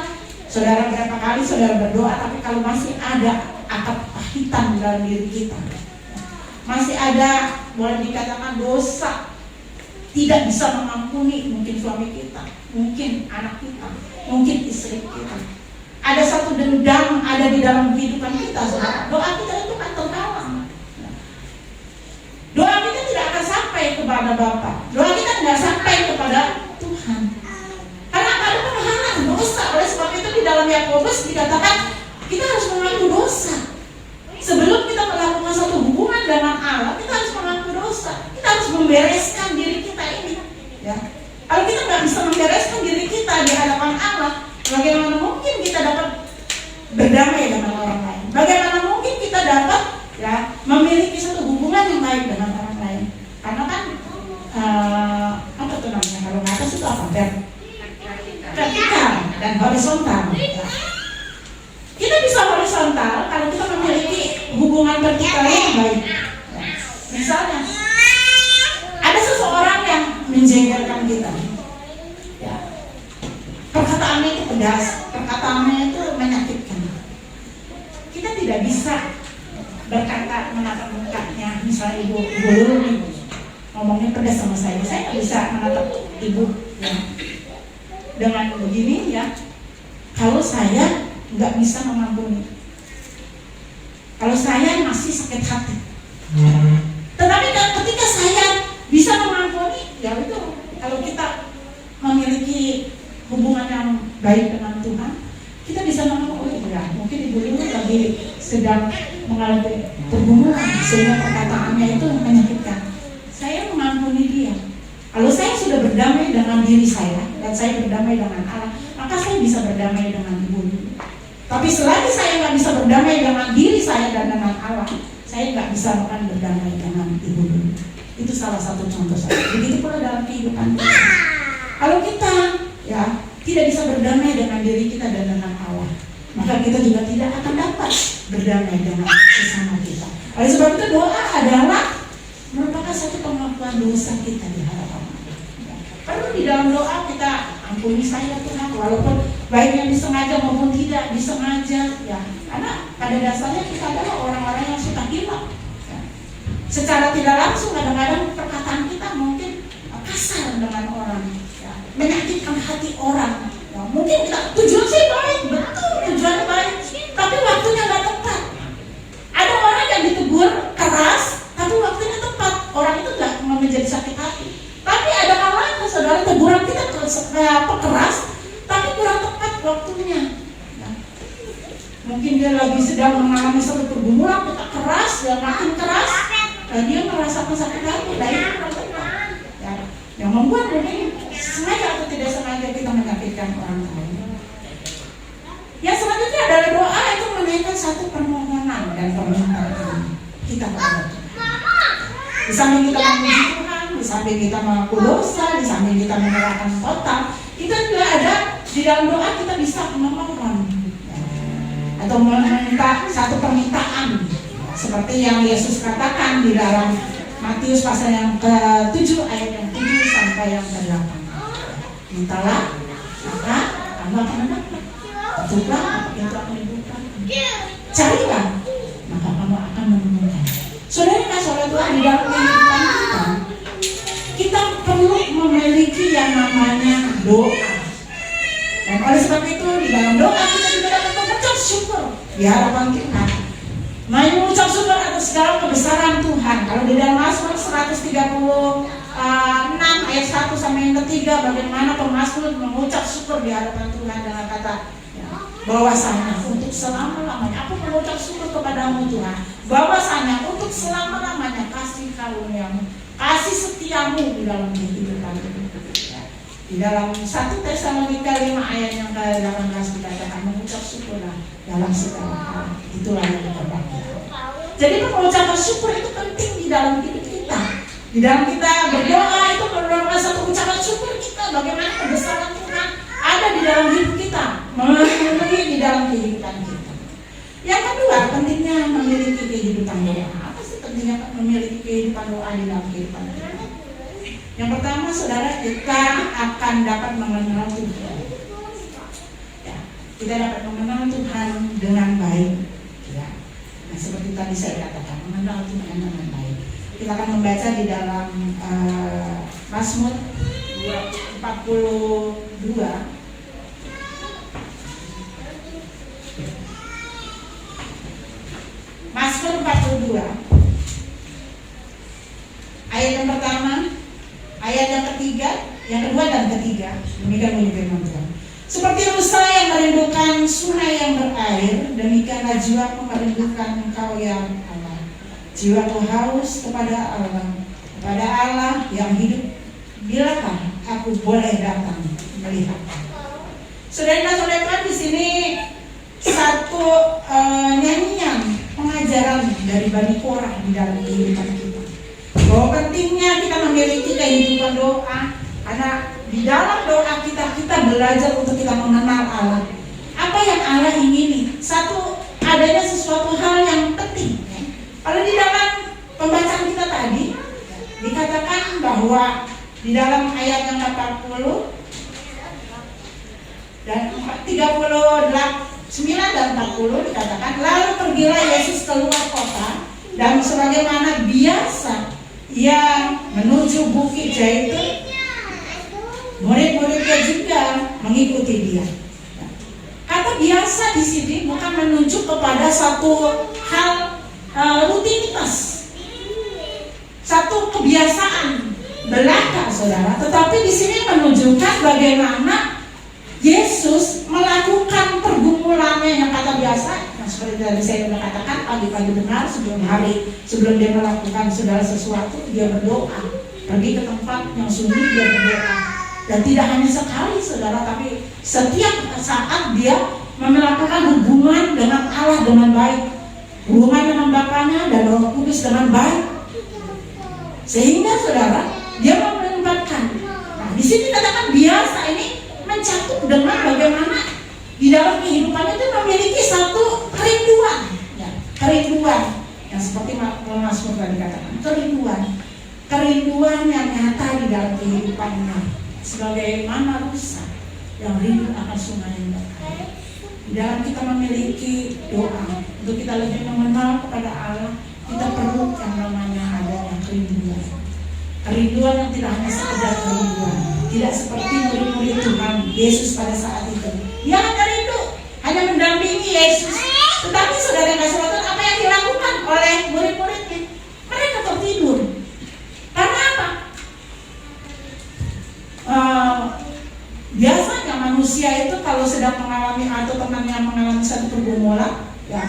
saudara berapa kali saudara berdoa, tapi kalau masih ada akar pahitan dalam diri kita, masih ada, boleh dikatakan dosa, tidak bisa mengampuni mungkin suami kita, mungkin anak kita, mungkin istri kita, ada satu dendam ada di dalam kehidupan kita, saudara, doa kita itu akan terhalang. Doa kita tidak akan sampai kepada Bapa, doa kita tidak sampai kepada Tuhan, karena ada penghalang dosa. Oleh sebab itu di dalam Yakobus dikatakan kita harus mengaku dosa. Sebelum kita melakukan satu hubungan dengan Allah, kita harus mengaku dosa. Kita harus membereskan diri kita ini, ya. Kalau kita nggak bisa membereskan diri kita di hadapan Allah, bagaimana mungkin kita dapat berdamai dengan orang lain? Bagaimana mungkin kita dapat, ya, memiliki satu hubungan yang baik dengan orang lain? Karena kan apa tuh namanya, kalau nggak atas itu apa? Vertikal dan horizontal. Ya. Kita bisa horizontal kalau kita memiliki hubungan vertikal yang baik. Ya. Misalnya, ada seseorang yang menjengkelkan kita. Ya. Perkataannya itu pedas, perkataannya itu menyakitkan. Kita tidak bisa berkata menatap mukanya, misalnya ibu nih ngomongnya pedas sama saya nggak bisa menatap ibu, ya, dengan begini, ya. Kalau saya nggak bisa mengampuni, kalau saya masih sakit hati, tetapi ketika saya bisa mengampuni, ya itu kalau kita memiliki hubungan yang baik dengan Tuhan, kita bisa mengampuni. Ya, mungkin ibu ini lagi sedang mengalami pergumulan sehingga perkataannya itu menyakitkan. Saya mengampuni dia. Kalau saya sudah berdamai dengan diri saya dan saya berdamai dengan Allah, maka saya bisa berdamai dengan ibu. Tapi selagi saya nggak bisa berdamai dengan diri saya dan dengan Allah, saya nggak bisa akan berdamai dengan ibu dulu. Itu salah satu contoh saya. Begitu pula dalam kehidupan kita. Kalau kita, ya, tidak bisa berdamai dengan diri kita dan dengan Allah, maka kita juga tidak akan dapat berdamai dengan sesama kita. Oleh sebab itu doa adalah merupakan satu pengakuan dosa kita di hadapan Allah. Perlu di dalam doa kita ampuni saya Tuhan, walaupun baik yang disengaja maupun tidak disengaja, ya. Karena pada dasarnya kita adalah orang-orang yang suka hilaf. Ya. Secara tidak langsung kadang-kadang perkataan kita mungkin kasar dengan orang, ya, menyakitkan hati orang. Ya, mungkin kita tujuan sih baik, betul tujuannya baik, tapi waktunya nggak tepat. Ada orang yang ditegur keras, tapi waktunya tepat. Orang itu nggak menjadi sakit hati. Tapi ada kalanya saudara teguran kita keras, tapi kurang tepat waktunya. Nah, mungkin dia lagi sedang mengalami satu pergumulan, kita keras, dia makin keras, dan dia merasakan sakit hati. Nah, itu kurang tepat. Ya, yang membuat mungkin sengaja atau tidak sengaja kita menyakitkan orang lain. Yang selanjutnya adalah doa itu menaikkan satu permohonan dan permintaan kita kepada Tuhan. Di samping kita memuji Tuhan, di samping kita mengaku dosa, di samping kita menyerahkan total, kita juga ada di dalam doa kita bisa memohon, ya, atau meminta satu permintaan, seperti yang Yesus katakan di dalam Matius pasal yang ke-7 ayat yang 7 sampai yang ke-8. Mintalah, maka kamu akan mendapat. Ketuklah, pintu akan dibuka. Carilah, maka kamu akan menemukan. Saudara Tuhan, di dalam kehidupan kita perlu memiliki yang namanya doa. Dan oleh sebab itu di dalam doa kita juga dapat mengucap syukur di hadapan Tuhan. Mengucap syukur atas segala kebesaran Tuhan. Kalau di dalam Mazmur 139 6 ayat 1 sampai yang ketiga, bagaimana pemazmur mengucap syukur di hadapan Tuhan dengan kata bahwasanya untuk selama-lamanya aku mengucap syukur kepadamu Tuhan, bahwasanya untuk selama-lamanya kasih karuniamu, kasih setiamu di dalam kehidupan kita. Di dalam 1 Tesalonika 5 ayat yang ke-18 dikatakan mengucap syukurlah dalam segala hal, itulah yang terbaik. Jadi mengucapkan syukur itu penting di dalam hidup kita. Di dalam kita berdoa itu merupakan satu ucapan syukur kita, bagaimana kebesaran Tuhan ada di dalam hidup kita, memenuhi di dalam kehidupan kita. Yang kedua, pentingnya memiliki kehidupan doa. Apa sih pentingnya memiliki kehidupan doa di dalam kehidupan kita? Yang pertama, saudara, kita akan dapat mengenal Tuhan. Ya, kita dapat mengenal Tuhan dengan baik. Ya. Nah, seperti tadi saya katakan, mengenal Tuhan dengan baik. Kita akan membaca di dalam Mazmur 42. Mazmur 42. Ayat yang pertama, ayat yang ketiga, yang kedua dan ketiga. Demikian bunyi firman Tuhan. Seperti rusa yang merindukan sungai yang berair, demikianlah jiwaku merindukan Engkau ya Allah. Jiwaku haus kepada Allah yang hidup. Bilakah aku boleh datang melihat? Saudara-saudara, di sini satu nyanyian pengajaran dari Bani Korah di dalam kehidupan kita, bahwa pentingnya kita memiliki kehidupan doa, karena di dalam doa kita belajar untuk kita mengenal Allah. Apa yang Allah ingini? Satu, adanya sesuatu hal yang penting. Kalau di dalam pembacaan kita tadi dikatakan bahwa di dalam ayat yang 40 dan 39 dan 40 dikatakan, lalu pergilah Yesus keluar kota, dan sebagaimana biasa ia menuju Bukit Zaitun, murid-muridnya juga mengikuti dia. Kata biasa di sini bukan menunjuk kepada satu hal rutinitas, satu kebiasaan belaka, saudara, tetapi di sini menunjukkan bagaimana Yesus melakukan pergumulannya yang kata biasa. Nah, seperti tadi saya sudah katakan, pagi-pagi benar sebelum dia melakukan segala sesuatu, dia berdoa, pergi ke tempat yang sunyi, dia berdoa. Dan tidak hanya sekali, saudara, tapi setiap saat dia melakukan hubungan dengan Allah dengan baik, hubungan dengan Bapaknya dan Roh Kudus dengan baik, sehingga saudara dia menempatkan. Nah, di sini katakan biasa ini mencakup dengan bagaimana di dalam kehidupannya itu memiliki satu kerinduan, ya, kerinduan yang seperti Mazmur tadi katakan, kerinduan yang nyata di dalam kehidupannya, sebagaimana rusa yang rindu akan sungai yang berair. Di dalam kita memiliki doa untuk kita lebih mengenal kepada Allah, kita perlu yang namanya adanya kerinduan. Kerinduan yang tidak hanya sekedar kerinduan, tidak seperti murid-murid Tuhan Yesus pada saat itu. Dia hanya rindu, hanya mendampingi Yesus. Tetapi saudara yang kasih waktu, apa yang dilakukan oleh murid-muridnya? Mereka tertidur. Karena apa? Biasanya manusia itu kalau sedang mengalami atau temannya mengalami satu pergumulan, ya,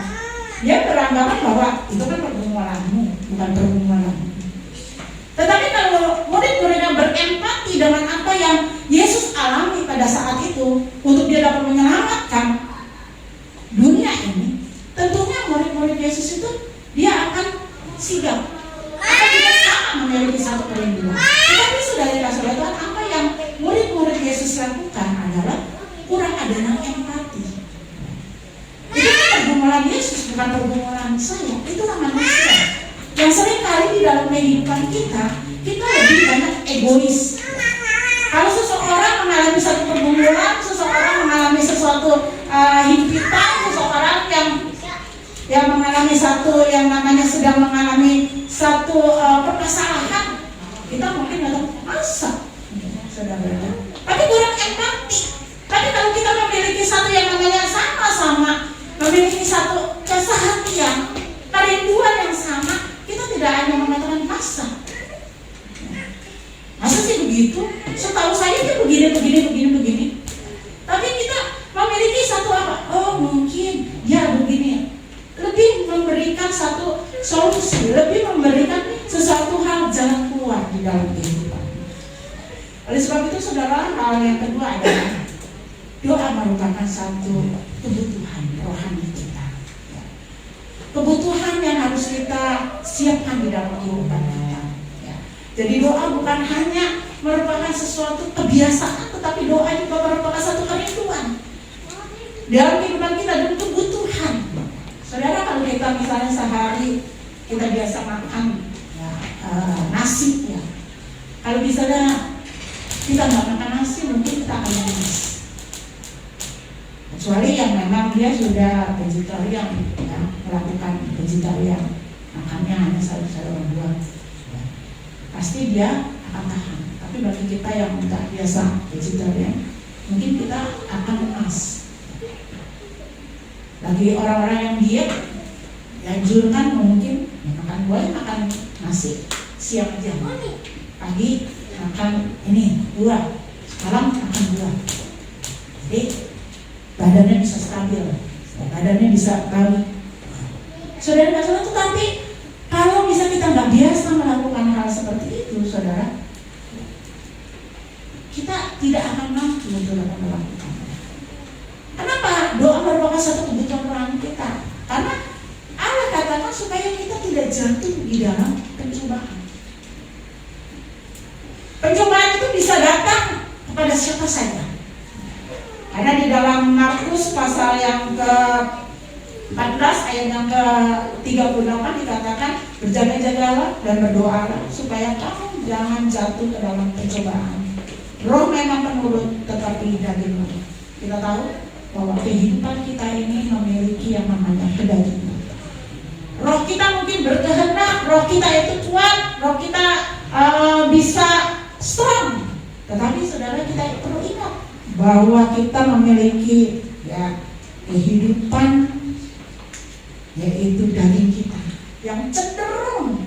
dia beranggapan bahwa itu kan pergumulanmu, bukan pergumulanmu. Tetapi kalau murid-muridnya berempati dengan apa yang Yesus alami pada saat itu untuk dia dapat menyelamatkan dunia ini, tentunya murid-murid Yesus itu dia akan sigap, akan juga sama memiliki satu kerinduan. Tetapi saudara-saudara Tuhan, apa yang murid-murid Yesus lakukan adalah kurang adanya empati. Itu kan pergumulan Yesus, bukan pergumulan saya. Itulah manusia yang sering kali di dalam kehidupan kita lebih banyak egois. Kalau seseorang mengalami satu pergumulan, seseorang mengalami sesuatu himpitan, seseorang yang mengalami satu yang namanya sedang mengalami satu permasalahan, kita mungkin ada masa, saudara. Tapi kurang empati. Tapi kalau kita memiliki satu yang namanya sama-sama, memiliki satu kesehatian, kerinduan yang sama, kita tidak hanya mengatakan masa. saudara, hal yang kedua adalah doa merupakan satu kebutuhan rohani kita. Kebutuhan yang harus kita siapkan di dalam kehidupan kita. Jadi doa bukan hanya merupakan sesuatu kebiasaan, tetapi doa juga merupakan satu kerinduan dalam kehidupan kita dan kebutuhan. Saudara, kalau kita misalnya sehari kita biasa makan nasi ya. Kalau misalnya kita nggak makan nasi, mungkin kita akan lemes. Kecuali yang memang dia sudah vegetarian, ya, melakukan vegetarian, makannya hanya sayur-sayuran buah, ya. Pasti dia akan tahan. Tapi bagi kita yang tidak biasa vegetarian, mungkin kita akan lemas. Bagi orang-orang yang diet, dianjurkan mungkin makan buah, makan nasi siang aja, pagi makan ini buah, malam makan buah. Jadi badannya bisa stabil, badannya bisa balik. Saudara-saudara, tetapi kalau bisa kita nggak biasa melakukan hal seperti itu, saudara, kita tidak akan mampu untuk melakukannya. Kenapa? Doa merupakan satu kebutuhan rohani kita. Karena Allah katakan supaya kita tidak jatuh di dalam pencobaan. Pencobaan itu bisa datang kepada siapa saja. Karena di dalam Markus pasal yang ke-14 ayat yang ke-38 dikatakan, berjaga-jagalah dan berdoalah supaya kamu jangan jatuh ke dalam pencobaan. Roh memang penurut, tetapi daging lemah. Kita tahu bahwa kehidupan kita ini memiliki yang namanya kedagingan. Roh kita mungkin berkehendak, roh kita itu kuat, roh kita bisa strong. Tetapi saudara, kita perlu ingat bahwa kita memiliki kehidupan, yaitu daging kita yang cenderung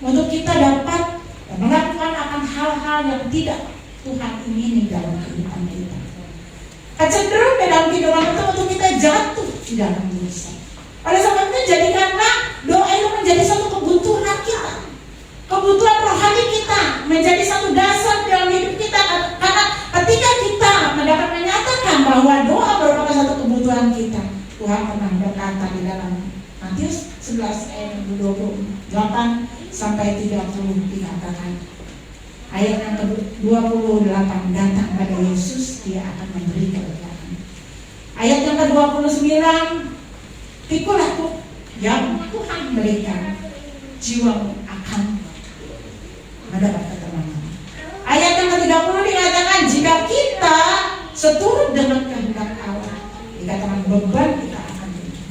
untuk kita dapat melakukan akan hal-hal yang tidak Tuhan ingini dalam kehidupan kita. Kecenderung dalam kehidupan kita untuk kita jatuh di dalam dosa. Oleh sebab itu, jadikanlah doa itu menjadi satu kebutuhan kita, kebutuhan rohani kita, menjadi satu dasar dalam hidup kita. Karena ketika kita mendapat menyatakan bahwa doa merupakan satu kebutuhan kita, Tuhan pernah berkata di dalam Matius 11 ayat 28 sampai 30 dikatakan, ayat yang ke-28, datang pada Yesus, dia akan memberi kelegaan. Ayat yang ke-29, pikul aku yang Tuhan berikan, jiwamu akan mendapat ketenangan. Ayat yang ke-30 dikatakan, jika kita seturut dengan kehendak Allah, dikatakan beban kita akan ringan.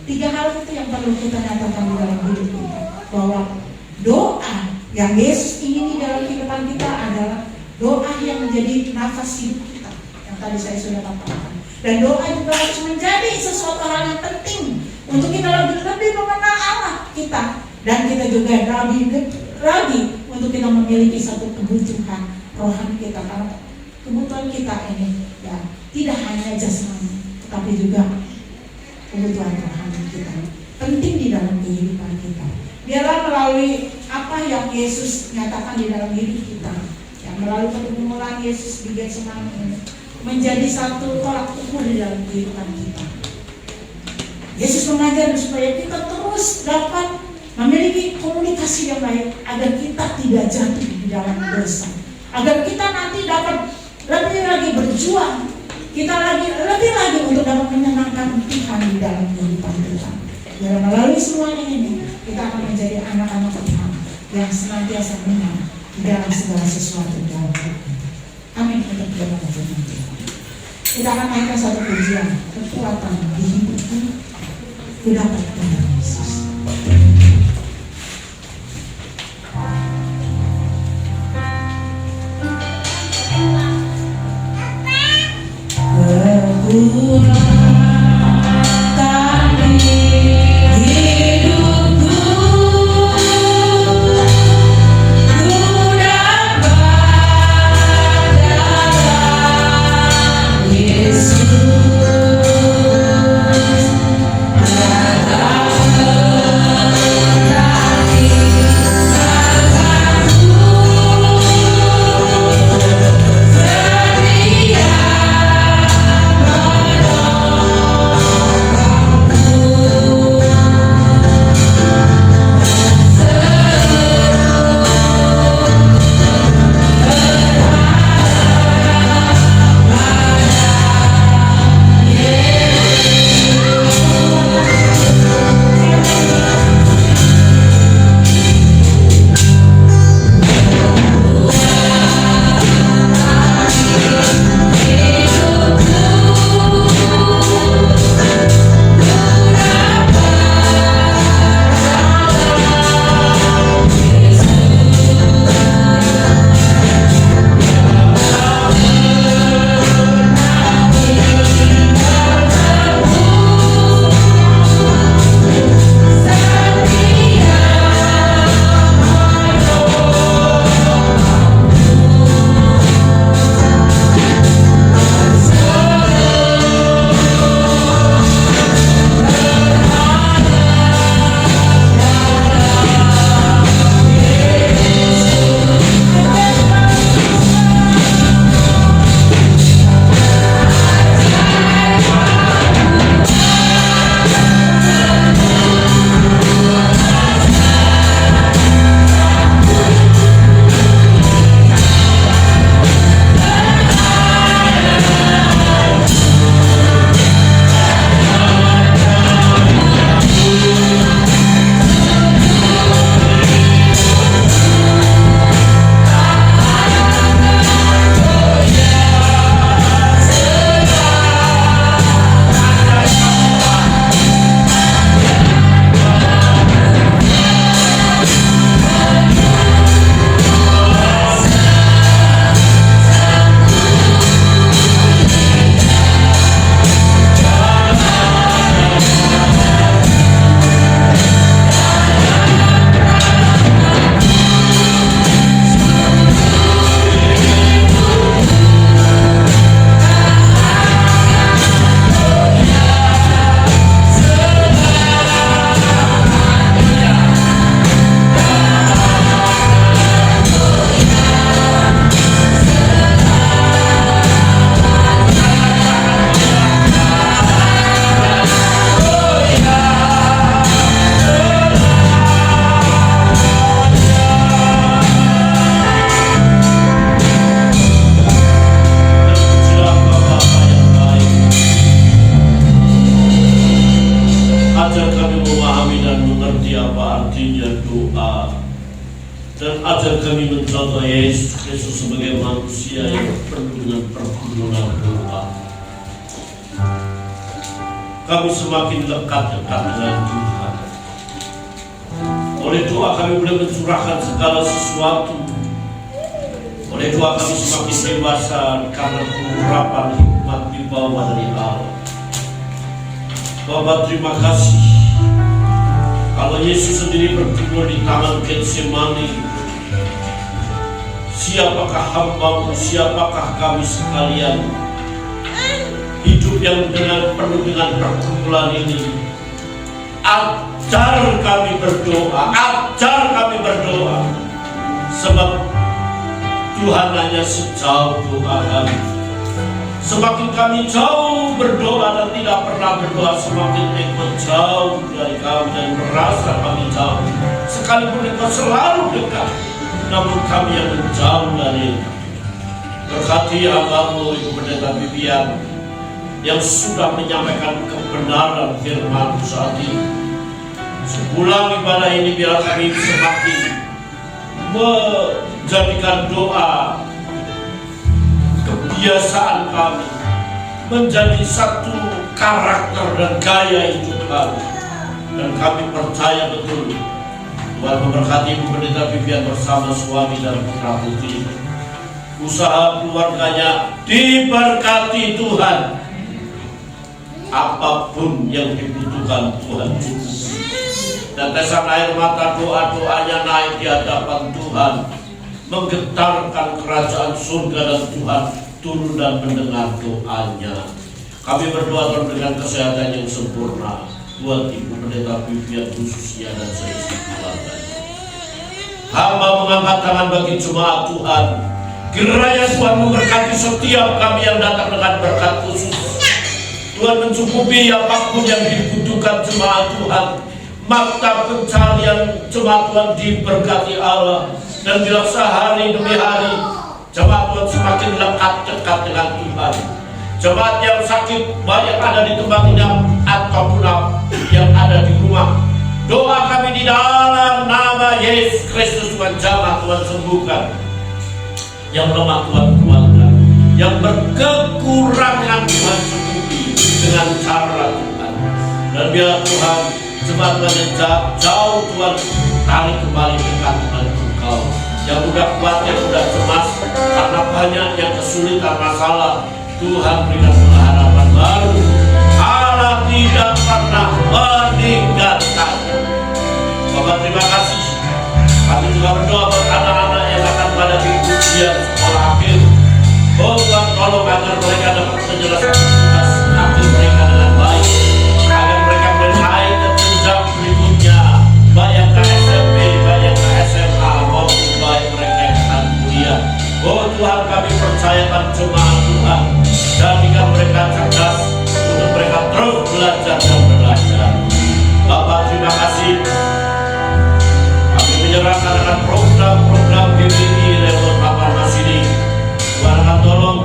Tiga hal itu yang perlu kita nyatakan di dalam hidup kita, bahwa doa yang Yesus ingini dalam kehidupan kita adalah doa yang menjadi nafas hidup kita, yang tadi saya sudah katakan. Dan doa juga harus menjadi sesuatu hal yang penting untuk kita lebih mengenal Allah kita, dan kita juga lebih untuk kita memiliki satu kebutuhan rohani kita. Karena kebutuhan kita ini ya tidak hanya jasmani, tetapi juga kebutuhan rohani kita penting di dalam kehidupan kita. Biarlah melalui apa yang Yesus nyatakan di dalam hidup kita, yang melalui pergumulan Yesus di Getsemani ini, menjadi satu tolak ukur di dalam kehidupan kita. Yesus mengajar supaya kita terus dapat memiliki komunikasi yang baik, agar kita tidak jatuh di dalam dosa, agar kita nanti dapat lebih lagi berjuang, kita lebih lagi untuk dapat menyenangkan Tuhan di dalam kehidupan kita. Biar melalui semuanya ini, kita akan menjadi anak-anak Tuhan yang senantiasa menang di dalam segala sesuatu dalam hidup kita. Amin. Untuk berdoa dengan Tuhan, kita akan naikkan satu pujian, kekuatan di hidupku ku dapat dari Yesus. Yesus ajar kami mencontoh Yesus Kristus sebagai manusia yang penuh dengan pergumulan doa. Kami semakin dekat dengan Tuhan. Oleh doa kami boleh mencurahkan segala sesuatu. Oleh doa kami semakin dewasa karena pengurapan hikmat di bawah dari Allah. Bapa, terima kasih. Kalau Yesus sendiri berjumpa di taman Getsemani, siapakah hamba-Mu, siapakah kami sekalian? Hidup yang penuh dengan pergumulan ini, ajar kami berdoa, sebab Tuhan hanya sejauh doa kami. Semakin kami jauh berdoa dan tidak pernah berdoa, semakin Engkau jauh dari kami dan merasa kami jauh. Sekalipun Engkau selalu dekat, namun kami yang menjauh dari Engkau. Berkati hamba-Mu Ibu Pendeta Vivian yang sudah menyampaikan kebenaran firman saat ini. Sepulang ibadah ini biar kami semakin menjadikan doa kebiasaan kami, menjadi satu karakter dan gaya hidup kami. Dan kami percaya betul Tuhan memberkati Ibu Pendeta Vivian bersama suami dan putra putri. Usaha keluarganya diberkati Tuhan. Apapun yang dibutuhkan Tuhan cukup. Dan tetesan air mata doa-doanya naik di hadapan Tuhan, menggetarkan kerajaan surga, dan Tuhan turun dan mendengar doanya. Kami berdoa dengan kesehatan yang sempurna buat Ibu Pendeta Vivian khususnya dan seisi keluarganya. Hamba mengangkat tangan bagi jemaat Tuhan. Kiranya Tuhan memberkati setiap kami yang datang dengan berkat khusus. Tuhan mencukupi apapun yang dibutuhkan jemaat Tuhan. Mata pencarian jemaat Tuhan diberkati Allah. Dan bila sehari demi hari jemaat Tuhan semakin dekat dengan Tuhan. Jemaat yang sakit banyak ada di tempat ini ataupun yang ada di rumah. Doa kami di dalam nama Yesus Kristus, Tuhan jamah, Tuhan sembuhkan. Yang lemah Tuhan kuatkan, yang berkekurangan Tuhan cukupi dengan cara Tuhan. Dan biar Tuhan jemaat Tuhan yang jauh Tuhan tarik kembali dekat dengan Engkau. Yang udah kuat, yang udah cemas karena banyak yang kesulitan masalah, Tuhan berikan pengharapan baru. Allah tidak pernah meninggalkan. Bapak terima kasih. Kami juga berdoa buat anak-anak yang akan pada ujian sekolah akhir. Oh Tuhan, tolong agar mereka dapat menjelaskan tugas akhir mereka dengan baik, agar mereka bernaik ke jenjang berikutnya, baik ke SMP, baik ke SMA, maupun baik mereka yang akan kuliah. Oh Tuhan, kami percayakan jemaat Tuhan, jadikan mereka cerdas untuk mereka terus belajar dan belajar. Bapak terima kasih. Kami menyerahkan dengan program-program GBI lewat papan masini. Tuhan akan tolong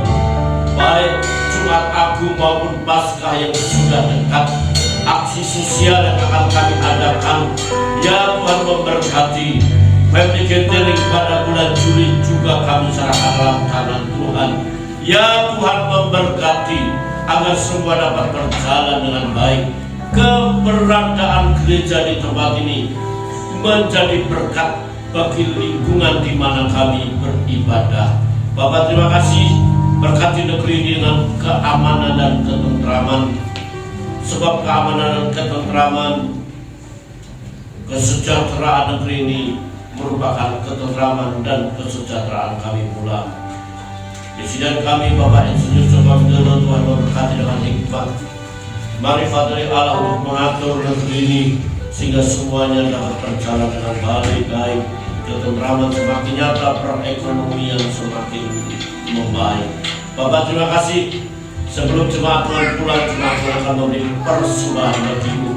baik Jumat Agung maupun Paskah yang sudah dekat, aksi sosial yang akan kami adakan. Ya Tuhan memberkati. Family gathering pada bulan Juli juga kami serahkan dalam tangan Tuhan. Ya Tuhan memberkati agar semua dapat berjalan dengan baik. Keberadaan gereja di tempat ini menjadi berkat bagi lingkungan di mana kami beribadah. Bapak terima kasih, berkati negeri ini dengan keamanan dan ketentraman. Sebab keamanan dan ketentraman, kesejahteraan negeri ini merupakan ketentraman dan kesejahteraan kami pula. Presiden kami Bapak Insinyur Joko Widodo, Tuhan memberkati dengan hikmat, marifat dari Allah untuk mengatur negeri ini sehingga semuanya dapat berjalan dengan baik, ketentraman semakin nyata, perekonomian semakin membaik. Bapak terima kasih. Sebelum jemaat Tuhan pulang, jemaat Tuhan akan memberi persembahan bagimu.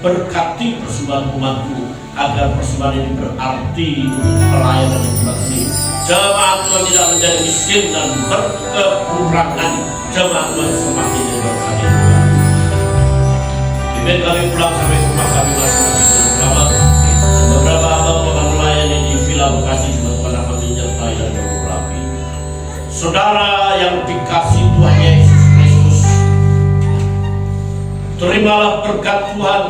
Berkati persembahan umatmu agar persembahan ini berarti untuk pelayanan di tempat ini. Jemaat Tuhan tidak menjadi miskin dan berkekurangan. Jemaat Tuhan semakin diberkati. Bimbing kami pulang sampai rumah kami masing-masing selamat. Beberapa abang akan melayani di Villa Bekasi. terimalah berkat Tuhan,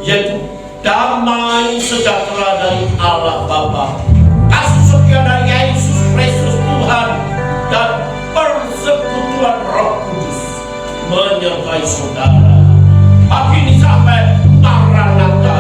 yaitu damai sejahtera dari Allah Bapa, kasih setia dari Yesus Kristus Tuhan, dan persekutuan Roh Kudus menyertai saudara. Pagi ini sampai Maranatha.